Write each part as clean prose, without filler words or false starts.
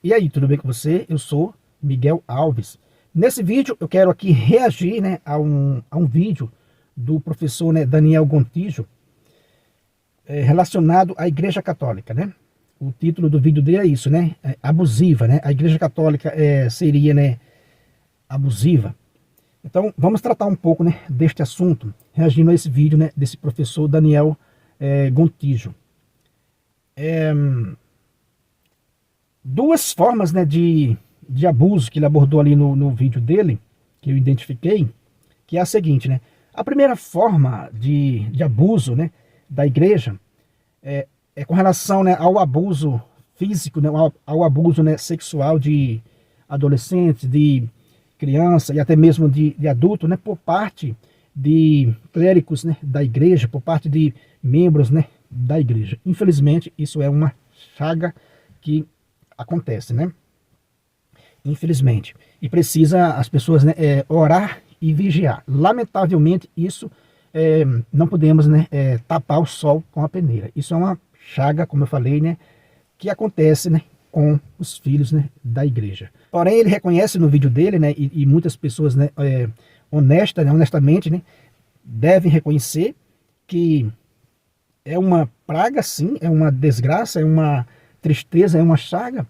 E aí, tudo bem com você? Eu sou Miguel Alves. Nesse vídeo eu quero aqui reagir, né, a um vídeo do professor, né, Daniel Gontijo, relacionado à Igreja Católica, né? O título do vídeo dele é isso, né? Abusiva, né? A Igreja Católica seria, né, abusiva. Então vamos tratar um pouco, né, deste assunto, reagindo a esse vídeo, né, desse professor Daniel Gontijo. Duas formas, né, de abuso que ele abordou ali no vídeo dele, que eu identifiquei, que é a seguinte, né? A primeira forma de abuso, né, da igreja é com relação, né, ao abuso físico, né, ao abuso, né, sexual de adolescentes, de criança e até mesmo de adulto, né, por parte de clérigos, né, da igreja, por parte de membros, né, da igreja. Infelizmente, isso é uma chaga que acontece, né? Infelizmente. E precisa as pessoas, né, orar e vigiar. Lamentavelmente, isso não podemos, né, tapar o sol com a peneira. Isso é uma chaga, como eu falei, né, que acontece, né, com os filhos, né, da igreja. Porém, ele reconhece no vídeo dele, né, e muitas pessoas, né, honestamente, né, devem reconhecer que é uma praga, sim, é uma desgraça, é uma tristeza, é uma chaga,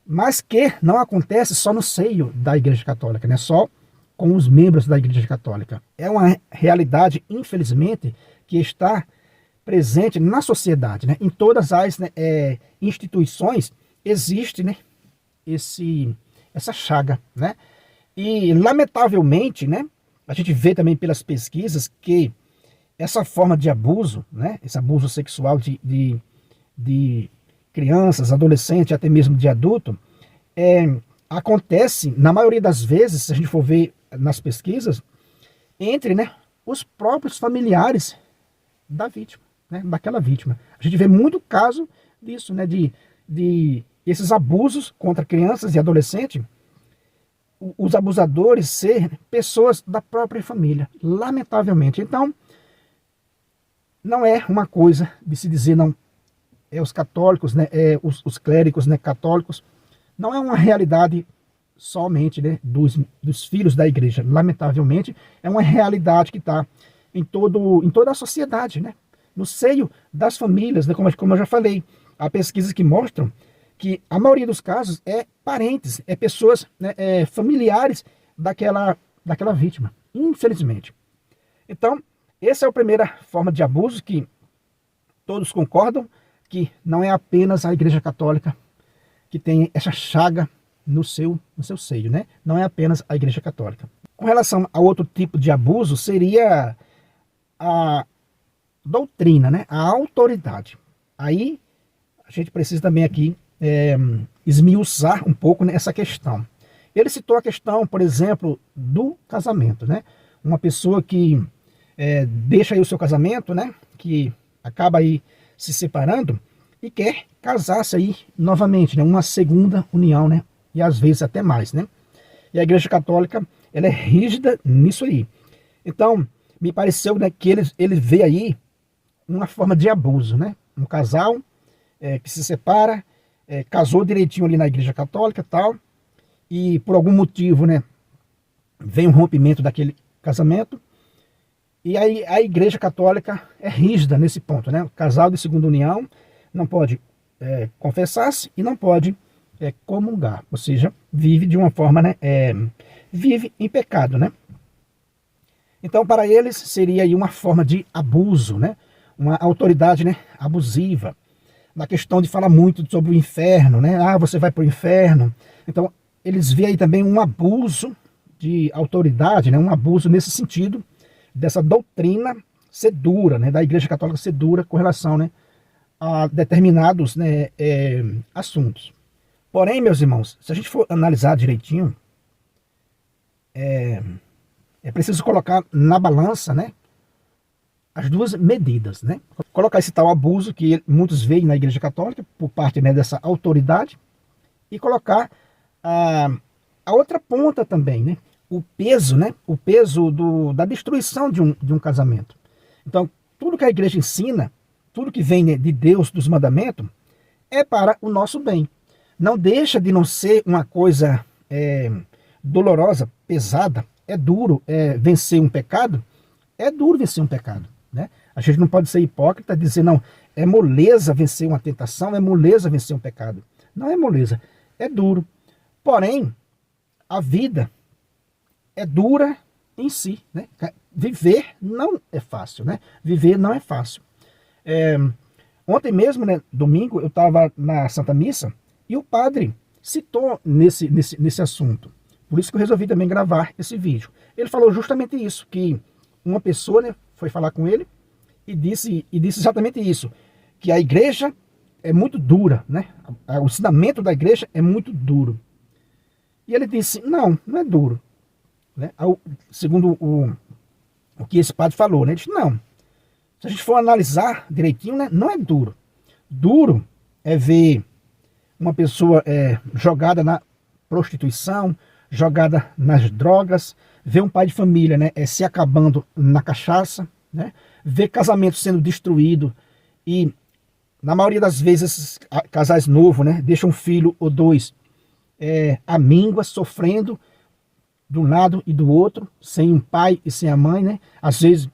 mas que não acontece só no seio da Igreja Católica, né? Só com os membros da Igreja Católica. É uma realidade, infelizmente, que está presente na sociedade, né? Em todas as, né, instituições existe, né, essa chaga, né? E lamentavelmente, né, a gente vê também pelas pesquisas que essa forma de abuso, né, esse abuso sexual de crianças, adolescentes, até mesmo de adulto, acontece, na maioria das vezes, se a gente for ver nas pesquisas, entre, né, os próprios familiares da vítima, né, daquela vítima. A gente vê muito caso disso, né, de esses abusos contra crianças e adolescentes, os abusadores ser pessoas da própria família, lamentavelmente. Então, não é uma coisa de se dizer, não, os católicos, né, os clérigos, né, católicos, não é uma realidade somente, né, dos filhos da igreja. Lamentavelmente, é uma realidade que está em toda a sociedade, né, no seio das famílias, né, como eu já falei. Há pesquisas que mostram que a maioria dos casos é parentes, pessoas, né, familiares daquela vítima, infelizmente. Então, essa é a primeira forma de abuso que todos concordam que não é apenas a Igreja Católica que tem essa chaga no seu seio, né? Não é apenas a Igreja Católica. Com relação a outro tipo de abuso, seria a doutrina, né? A autoridade. Aí a gente precisa também aqui esmiuçar um pouco nessa questão. Ele citou a questão, por exemplo, do casamento, né? Uma pessoa que deixa aí o seu casamento, né? Que acaba aí se separando e quer casar-se aí novamente, né? Uma segunda união, né? E às vezes até mais, né? E a Igreja Católica, ela é rígida nisso aí. Então, me pareceu, né, que ele vê aí uma forma de abuso, né? Um casal que se separa, casou direitinho ali na Igreja Católica e tal, e por algum motivo, né, vem um rompimento daquele casamento. E aí a Igreja Católica é rígida nesse ponto, né? O casal de segunda união não pode confessar-se e não pode comungar, ou seja, vive de uma forma, né, vive em pecado, né? Então, para eles seria aí uma forma de abuso, né? Uma autoridade, né, abusiva. Na questão de falar muito sobre o inferno, né? Ah, você vai para o inferno. Então, eles veem aí também um abuso de autoridade, né? Um abuso nesse sentido, dessa doutrina ser dura, né, da Igreja Católica ser dura com relação, né, a determinados, né, assuntos. Porém, meus irmãos, se a gente for analisar direitinho, é preciso colocar na balança, né, as duas medidas, né? Colocar esse tal abuso que muitos veem na Igreja Católica por parte, né, dessa autoridade, e colocar a outra ponta também, né? O peso, né? O peso da destruição de um casamento. Então, tudo que a igreja ensina, tudo que vem, né, de Deus, dos mandamentos, é para o nosso bem. Não deixa de não ser uma coisa dolorosa, pesada. É duro vencer um pecado. É duro vencer um pecado, né? A gente não pode ser hipócrita e dizer, não, é moleza vencer uma tentação, é moleza vencer um pecado. Não é moleza, é duro. Porém, a vida é dura em si, né? Viver não é fácil, né? Viver não é fácil. Ontem mesmo, né, domingo, eu estava na Santa Missa e o padre citou nesse assunto. Por isso que eu resolvi também gravar esse vídeo. Ele falou justamente isso, que uma pessoa, né, foi falar com ele e disse exatamente isso, que a igreja é muito dura, né? O ensinamento da igreja é muito duro. E ele disse, não é duro, né? Segundo o que esse padre falou, né? Ele disse, não, se a gente for analisar direitinho, né, não é duro. Duro é ver uma pessoa jogada na prostituição, jogada nas drogas, ver um pai de família, né, se acabando na cachaça, né, ver casamento sendo destruído e, na maioria das vezes, esses casais novos, né, deixam um filho ou dois à míngua, sofrendo de um lado e do outro, sem um pai e sem a mãe, né, às vezes.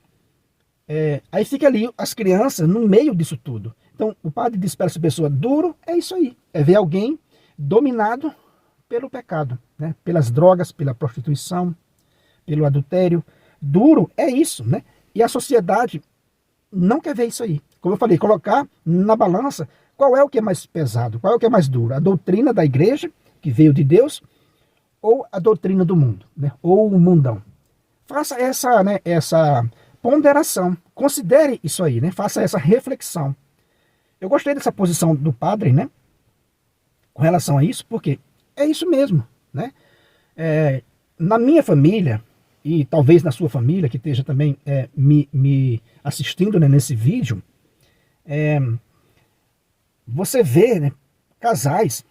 Aí fica ali as crianças no meio disso tudo. Então o padre diz para essa pessoa, duro é isso aí, é ver alguém dominado pelo pecado, né? Pelas drogas, pela prostituição, pelo adultério. Duro é isso, né? E a sociedade não quer ver isso aí. Como eu falei, colocar na balança qual é o que é mais pesado, qual é o que é mais duro. A doutrina da igreja, que veio de Deus, ou a doutrina do mundo, né? Ou o mundão. Faça essa ponderação, considere isso aí, né? Faça essa reflexão. Eu gostei dessa posição do padre, né? Com relação a isso, porque é isso mesmo, né? Na minha família, e talvez na sua família, que esteja também me assistindo, né, nesse vídeo, você vê, né, casais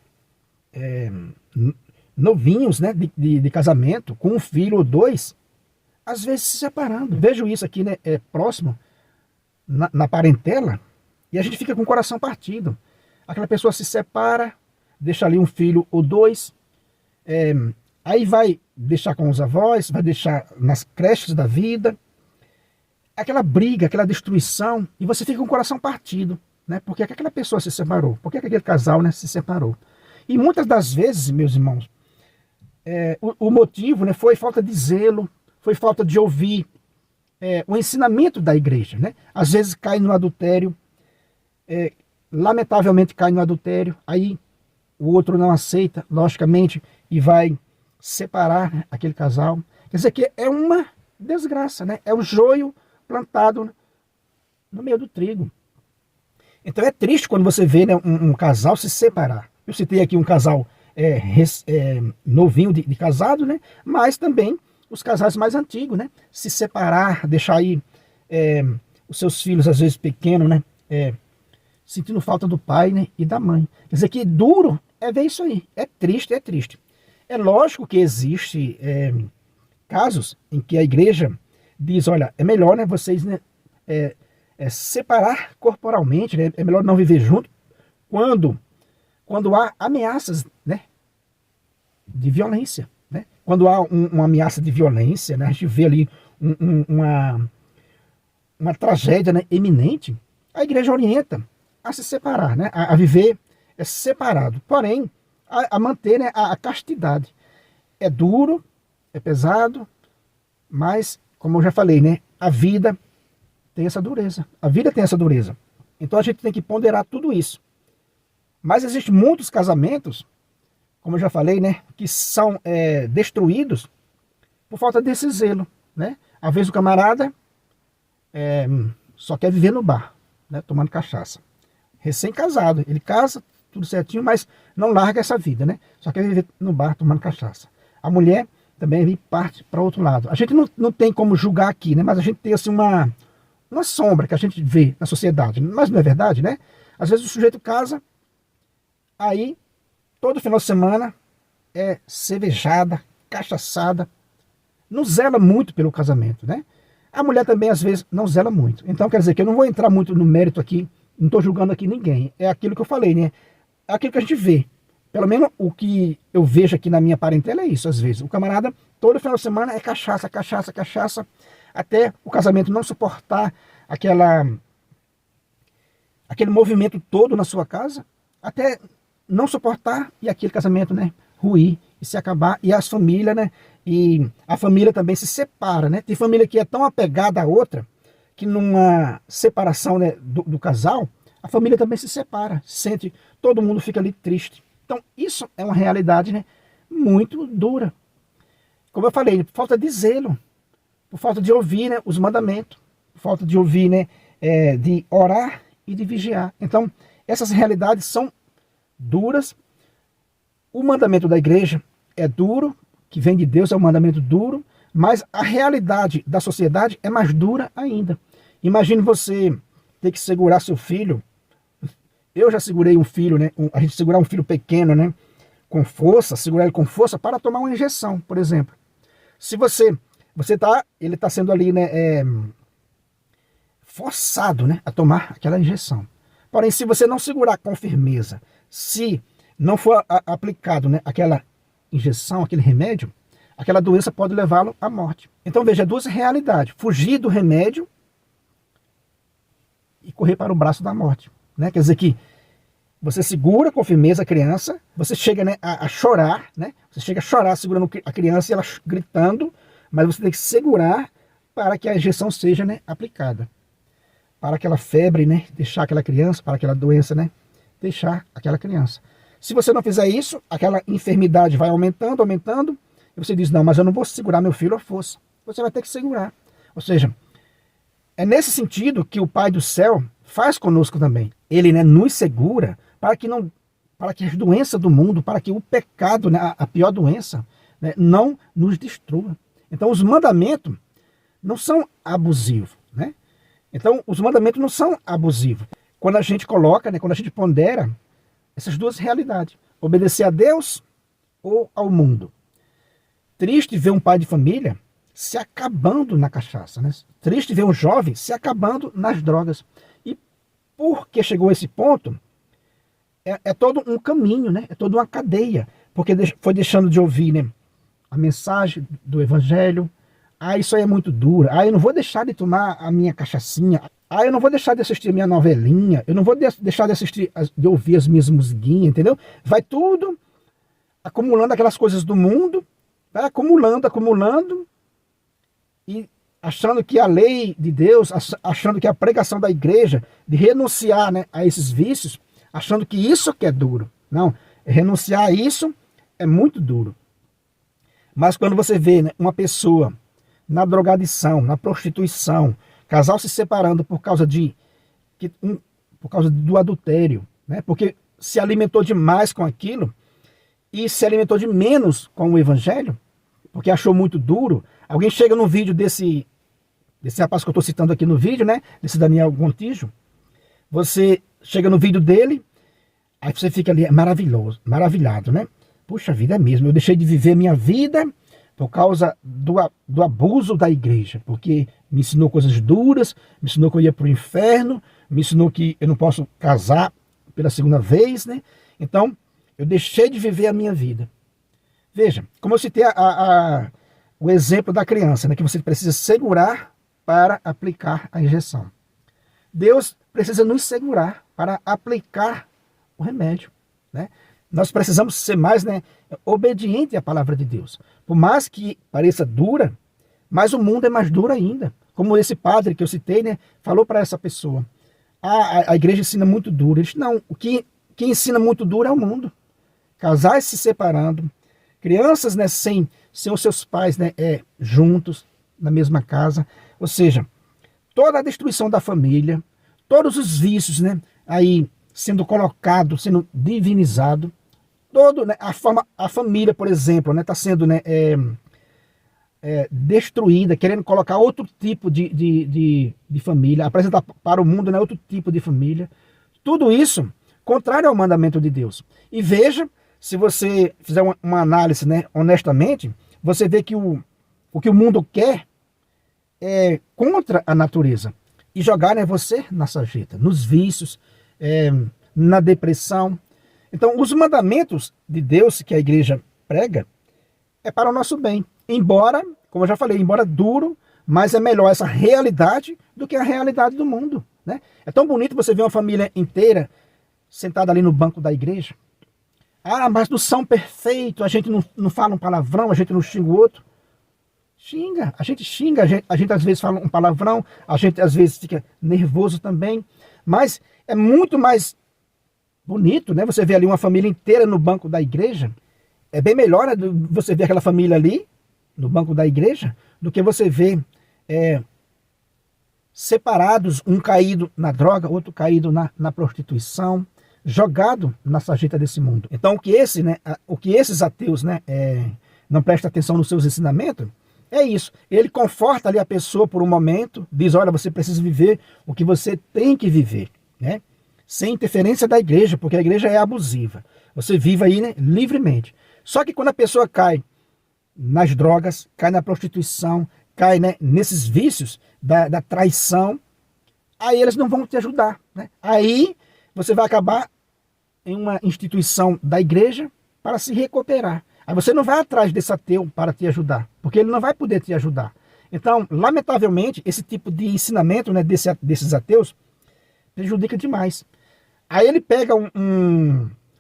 novinhos, né, de casamento, com um filho ou dois, às vezes se separando. Vejo isso aqui, né, próximo, na parentela, e a gente fica com o coração partido. Aquela pessoa se separa, deixa ali um filho ou dois, aí vai deixar com os avós, vai deixar nas creches da vida, aquela briga, aquela destruição, e você fica com o coração partido, né? Por que aquela pessoa se separou? Por que aquele casal, né, se separou? E muitas das vezes, meus irmãos, o motivo, né, foi falta de zelo, foi falta de ouvir o ensinamento da igreja, né? Às vezes cai no adultério, lamentavelmente cai no adultério, aí o outro não aceita, logicamente, e vai separar aquele casal. Quer dizer que é uma desgraça, né? É o joio plantado no meio do trigo. Então é triste quando você vê, né, um casal se separar. Eu citei aqui um casal novinho de casado, né? Mas também os casais mais antigos, né? Se separar, deixar aí os seus filhos, às vezes pequenos, né? Sentindo falta do pai, né, e da mãe. Quer dizer que duro é ver isso aí. É triste, é triste. É lógico que existe casos em que a igreja diz, olha, é melhor, né, vocês, né, separar corporalmente, né, é melhor não viver junto quando há ameaças, né, de violência. Né? Quando há uma ameaça de violência, né, a gente vê ali uma tragédia, né, iminente, a igreja orienta a se separar, né, a viver separado, porém a manter, né, a castidade. É duro, é pesado, mas, como eu já falei, né, a vida tem essa dureza. A vida tem essa dureza. Então a gente tem que ponderar tudo isso. Mas existem muitos casamentos, como eu já falei, né, que são destruídos por falta desse zelo. Né? Às vezes o camarada só quer viver no bar, né, tomando cachaça. Recém-casado, ele casa, tudo certinho, mas não larga essa vida, né? Só quer viver no bar tomando cachaça. A mulher também parte para outro lado. A gente não tem como julgar aqui, né? Mas a gente tem assim uma sombra que a gente vê na sociedade. Mas não é verdade, né? Às vezes o sujeito casa, aí todo final de semana é cervejada, cachaçada, não zela muito pelo casamento, né? A mulher também às vezes não zela muito. Então quer dizer que eu não vou entrar muito no mérito aqui, não estou julgando aqui ninguém. É aquilo que eu falei, né? É aquilo que a gente vê Pelo menos o que eu vejo aqui na minha parentela é isso, às vezes. O camarada, todo final de semana é cachaça, cachaça, cachaça, até o casamento não suportar aquele movimento todo na sua casa, até não suportar e aquele casamento, né, ruir e se acabar, e as famílias, né, e a família também se separa, né? Tem família que é tão apegada à outra, que numa separação, né, do casal, a família também se separa, sente, todo mundo fica ali triste. Então isso é uma realidade, né, muito dura. Como eu falei, por falta de zelo, por falta de ouvir, né, os mandamentos, por falta de ouvir, né, de orar e de vigiar. Então essas realidades são duras. O mandamento da igreja é duro, que vem de Deus, é um mandamento duro, mas a realidade da sociedade é mais dura ainda. Imagine você ter que segurar seu filho. Eu já segurei um filho, né? A gente segurar um filho pequeno, né? Com força, segurar ele com força para tomar uma injeção, por exemplo. Se ele está sendo ali, né? Forçado, né? A tomar aquela injeção. Porém, se você não segurar com firmeza, se não for aplicado, né, aquela injeção, aquele remédio, aquela doença pode levá-lo à morte. Então veja, duas realidades: fugir do remédio e correr para o braço da morte, né? Quer dizer que você segura com firmeza a criança, você chega, né, a chorar, né? Você chega a chorar segurando a criança e ela gritando, mas você tem que segurar para que a injeção seja, né, aplicada, para aquela febre, né, deixar aquela criança, para aquela doença, né, deixar aquela criança. Se você não fizer isso, aquela enfermidade vai aumentando, aumentando, e você diz, não, mas eu não vou segurar meu filho à força. Você vai ter que segurar. Ou seja, é nesse sentido que o Pai do Céu faz conosco também. Ele, né, nos segura para que as doenças do mundo, para que o pecado, né, a pior doença, né, não nos destrua. Então os mandamentos não são abusivos, né? Então os mandamentos não são abusivos. Quando a gente coloca, né, quando a gente pondera essas duas realidades, obedecer a Deus ou ao mundo. Triste ver um pai de família se acabando na cachaça, né? Triste ver um jovem se acabando nas drogas. E porque chegou a esse ponto, é todo um caminho, né? É toda uma cadeia, porque foi deixando de ouvir, né, a mensagem do evangelho. Ah, isso aí é muito duro. Ah, eu não vou deixar de tomar a minha cachaçinha. Ah, eu não vou deixar de assistir a minha novelinha. Eu não vou deixar de ouvir as minhas musiquinhas, entendeu? Vai tudo acumulando aquelas coisas do mundo, vai acumulando, e achando que a lei de Deus, achando que a pregação da igreja, de renunciar, né, a esses vícios, achando que isso que é duro. Não, renunciar a isso é muito duro. Mas quando você vê, né, uma pessoa na drogadição, na prostituição, casal se separando por causa do adultério, né? Porque se alimentou demais com aquilo e se alimentou de menos com o evangelho, porque achou muito duro. Alguém chega no vídeo desse rapaz que eu estou citando aqui no vídeo, né? Desse Daniel Gontijo. Você chega no vídeo dele, aí você fica ali maravilhado, né? Puxa vida, é mesmo, eu deixei de viver minha vida por causa do abuso da igreja, porque me ensinou coisas duras, me ensinou que eu ia para o inferno, me ensinou que eu não posso casar pela segunda vez, né? Então, eu deixei de viver a minha vida. Veja, como eu citei o exemplo da criança, né, que você precisa segurar para aplicar a injeção. Deus precisa nos segurar para aplicar o remédio, né? Nós precisamos ser mais, né, obediente à palavra de Deus. Por mais que pareça dura, mas o mundo é mais duro ainda. Como esse padre que eu citei, né, falou para essa pessoa. A igreja ensina muito duro. Ele disse, não, o que ensina muito duro é o mundo. Casais se separando, crianças, né, sem os seus pais, né, juntos, na mesma casa. Ou seja, toda a destruição da família, todos os vícios, né, aí sendo colocado, sendo divinizado. Né, a família, por exemplo, né, está sendo, né, destruída, querendo colocar outro tipo de família, apresentar para o mundo, né, outro tipo de família. Tudo isso contrário ao mandamento de Deus. E veja, se você fizer uma análise, né, honestamente, você vê que o que o mundo quer é contra a natureza e jogar, né, você na sarjeta, nos vícios, na depressão. Então, os mandamentos de Deus que a igreja prega é para o nosso bem. Embora, como eu já falei, embora duro, mas é melhor essa realidade do que a realidade do mundo, né? É tão bonito você ver uma família inteira sentada ali no banco da igreja. Ah, mas não são perfeitos, a gente não fala um palavrão, a gente não xinga o outro. Xinga, a gente às vezes fala um palavrão, a gente às vezes fica nervoso também, mas é muito mais bonito, né? Você vê ali uma família inteira no banco da igreja, é bem melhor, né, você ver aquela família ali no banco da igreja, do que você ver separados, um caído na droga, outro caído na prostituição, jogado na sarjeta desse mundo. Então o que esses ateus, né, não prestam atenção nos seus ensinamentos, é isso. Ele conforta ali a pessoa por um momento, diz, olha, você precisa viver o que você tem que viver, né? Sem interferência da igreja, porque a igreja é abusiva. Você vive aí, né, livremente. Só que quando a pessoa cai nas drogas, cai na prostituição, cai, né, nesses vícios da traição, aí eles não vão te ajudar, né? Aí você vai acabar em uma instituição da igreja para se recuperar. Aí você não vai atrás desse ateu para te ajudar, porque ele não vai poder te ajudar. Então, lamentavelmente, esse tipo de ensinamento, né, desses ateus prejudica demais. Aí ele pega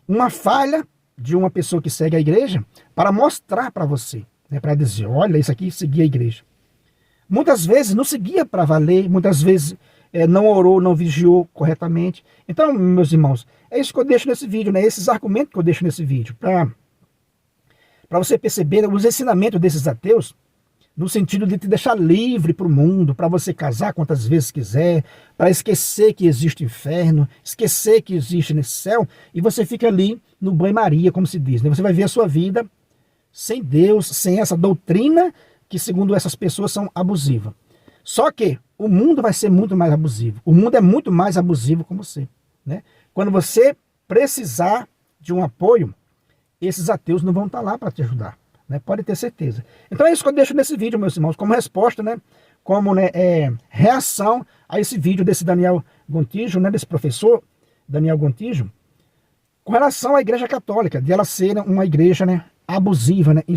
uma falha de uma pessoa que segue a igreja para mostrar para você, né, para dizer, olha, isso aqui seguia a igreja. Muitas vezes não seguia para valer, muitas vezes não orou, não vigiou corretamente. Então, meus irmãos, é isso que eu deixo nesse vídeo, né, esses argumentos que eu deixo nesse vídeo, para você perceber os ensinamentos desses ateus, no sentido de te deixar livre para o mundo, para você casar quantas vezes quiser, para esquecer que existe inferno, esquecer que existe nesse céu, e você fica ali no banho-maria, como se diz, né? Você vai ver a sua vida sem Deus, sem essa doutrina que, segundo essas pessoas, são abusivas. Só que o mundo vai ser muito mais abusivo. O mundo é muito mais abusivo com você, né? Quando você precisar de um apoio, esses ateus não vão estar lá para te ajudar, né? Pode ter certeza. Então é isso que eu deixo nesse vídeo, meus irmãos, como resposta, né? Como, né, reação a esse vídeo desse Daniel Gontijo, né, desse professor Daniel Gontijo, com relação à Igreja Católica, de ela ser uma igreja, né, abusiva, né, em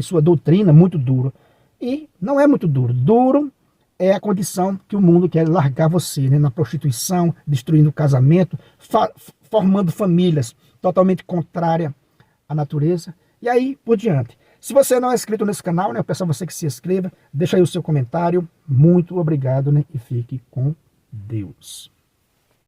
sua doutrina, muito duro. E não é muito duro. Duro é a condição que o mundo quer largar você, né, na prostituição, destruindo o casamento, formando famílias totalmente contrárias à natureza, e aí por diante. Se você não é inscrito nesse canal, né, eu peço a você que se inscreva, deixa aí o seu comentário, muito obrigado, né, e fique com Deus.